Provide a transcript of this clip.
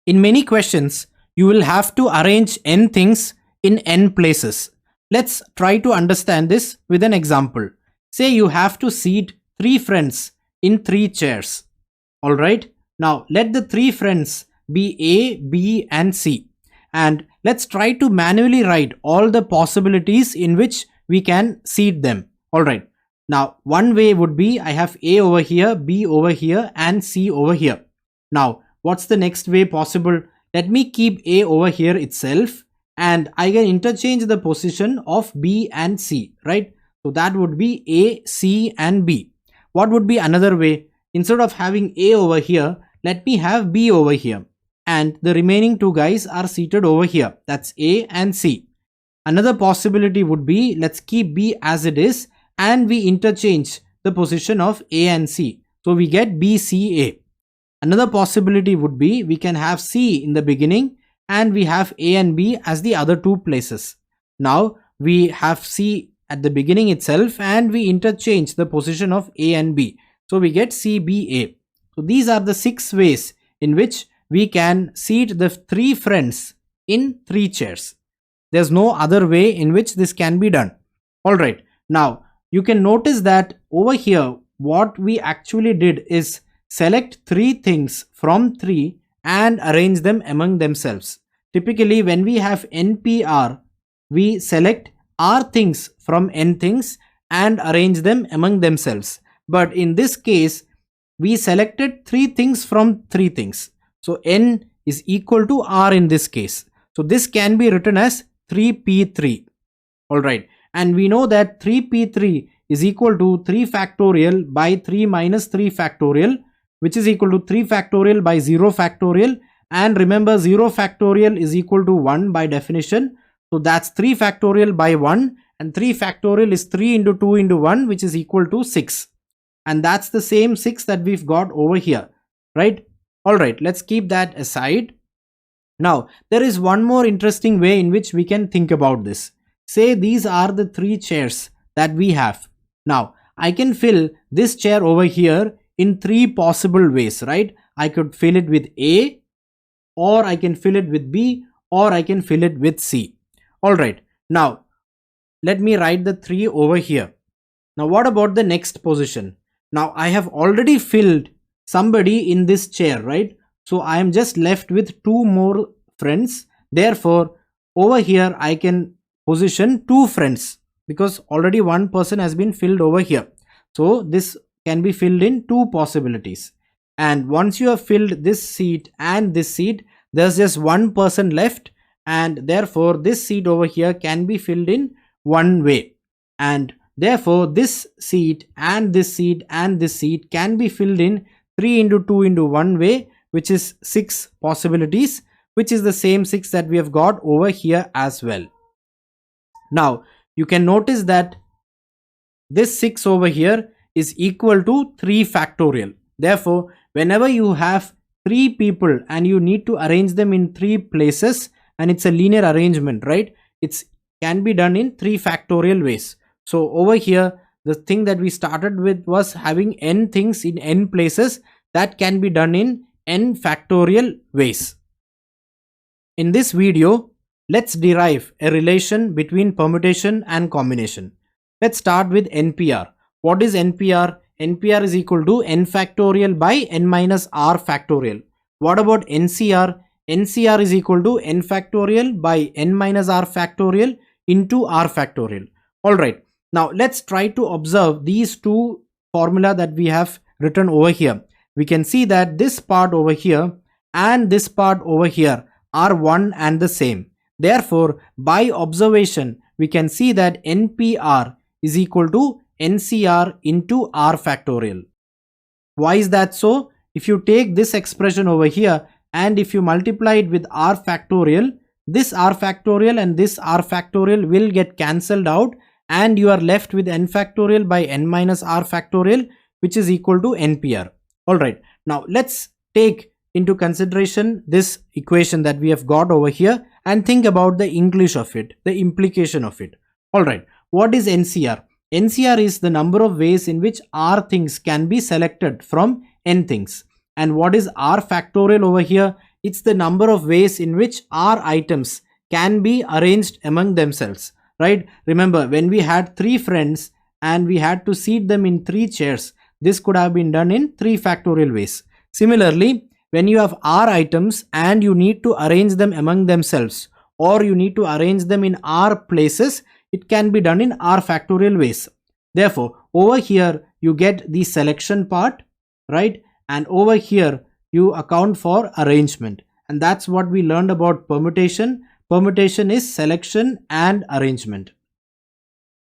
In many questions, you will have to arrange n things in n places. Let's try to understand this with an example. Say you have to seat 3 friends in 3 chairs. Alright, now let the 3 friends be A, B and C. And let's try to manually write all the possibilities in which we can seat them. Alright, now one way would be I have A over here, B over here and C over here. Now what's the next way possible? Let me keep A over here itself and I can interchange the position of B and C, right? So that would be A, C and B. What would be another way? Instead of having A over here, let me have B over here. And the remaining 2 guys are seated over here. That's A and C. Another possibility would be, let's keep B as it is and we interchange the position of A and C. So we get B, C, A. Another possibility would be, we can have C in the beginning and we have A and B as the other 2 places. Now we have C at the beginning itself and we interchange the position of A and B. So we get C, B, A. So these are the 6 ways in which we can seat the 3 friends in 3 chairs. There's no other way in which this can be done. Alright, now you can notice that over here what we actually did is select 3 things from 3 and arrange them among themselves. Typically when we have NPR, we select R things from N things and arrange them among themselves. But in this case, we selected 3 things from 3 things. So N is equal to R in this case. So this can be written as 3p3. Alright, and we know that 3p3 is equal to 3 factorial by 3 minus 3 factorial, which is equal to 3 factorial by 0 factorial. And remember, 0 factorial is equal to 1 by definition. So that's 3 factorial by 1 and 3 factorial is 3 into 2 into 1, which is equal to 6. And that's the same 6 that we've got over here, right? Alright, let's keep that aside. Now, there is one more interesting way in which we can think about this. Say these are the 3 chairs that we have. Now, I can fill this chair over here in 3 possible ways, right? I could fill it with A, or I can fill it with B, or I can fill it with C. Alright, now let me write the 3 over here. Now what about the next position? Now I have already filled somebody in this chair, right? So I am just left with 2 more friends. Therefore, over here I can position 2 friends because already 1 person has been filled over here. So this can be filled in 2 possibilities. And once you have filled this seat and this seat, there's just 1 person left, and therefore this seat over here can be filled in 1 way. And therefore this seat and this seat and this seat can be filled in 3 into 2 into 1 way, which is 6 possibilities, which is the same 6 that we have got over here as well. Now you can notice that this 6 over here is equal to 3 factorial. Therefore, whenever you have 3 people and you need to arrange them in 3 places, and it's a linear arrangement, right? It can be done in 3 factorial ways. So over here, the thing that we started with was having n things in n places. That can be done in n factorial ways. In this video, let's derive a relation between permutation and combination. Let's start with NPR. What is NPR? NPR is equal to n factorial by n minus r factorial. What about NCR? NCR is equal to n factorial by n minus r factorial into r factorial. Alright, now let's try to observe these 2 formula that we have written over here. We can see that this part over here and this part over here are one and the same. Therefore, by observation, we can see that NPR is equal to NCR into r factorial. Why is that so? If you take this expression over here and if you multiply it with r factorial, this r factorial and this r factorial will get cancelled out and you are left with n factorial by n minus r factorial, which is equal to NPR. Alright, now let's take into consideration this equation that we have got over here and think about the English of it, the implication of it. Alright, what is NCR? NCR is the number of ways in which r things can be selected from n things. And what is r factorial over here It's the number of ways in which R items can be arranged among themselves, right? Remember, when we had 3 friends and we had to seat them in 3 chairs, this could have been done in 3 factorial ways. Similarly, when you have R items and you need to arrange them among themselves, or you need to arrange them in R places, it can be done in R factorial ways. Therefore, over here you get the selection part, right? And over here you account for arrangement. And that's what we learned about permutation. Permutation is selection and arrangement.